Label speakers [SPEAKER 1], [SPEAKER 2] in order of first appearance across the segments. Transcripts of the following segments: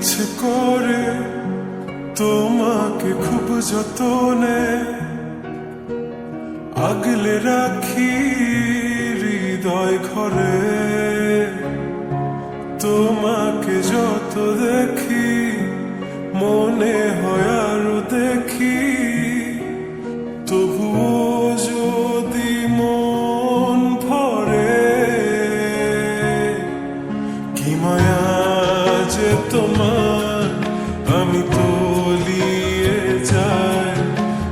[SPEAKER 1] ইচ্ছে করে তোমাকে খুব যতনে আগলে রাখি হৃদয় ঘরে। তোমাকে যত দেখি মনে হয় আরো দেখি, তবুও যদি মন ভরে কি মায়া যে তোমার, আমি তলিয়ে যাই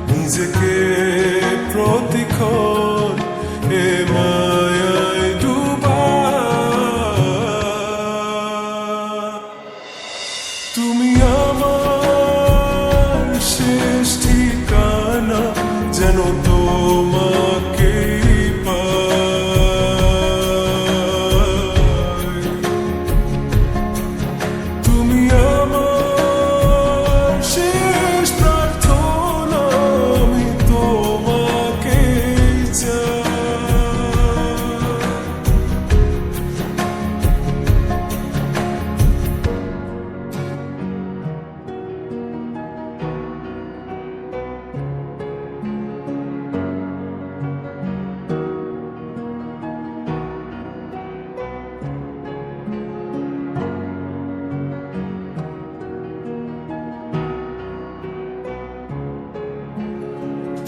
[SPEAKER 1] নিজেকে প্রতিক্ষণ এ মায়ায় ডুবা। তুমি আমার শেষ ঠিকানা, যেন তোমাকেই পাই। তুমি আমার শেষ প্রার্থনা, আমি তোমাকেই চাই।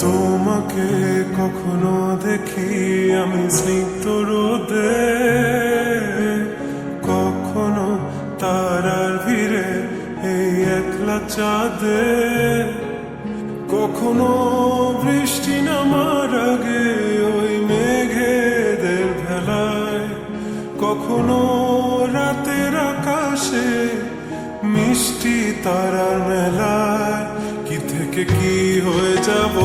[SPEAKER 1] তোমাকে কখনো দেখি আমি স্নিগ্ধ রোদে, কখনো তারার ভিড়ে এই একলা চাঁদে, কখনো বৃষ্টি নামার আগে ওই মেঘেদের ভেলায়, কখনো রাতের আকাশে মিষ্টি তারার মেলায়। কি থেকে কি হয়ে যাব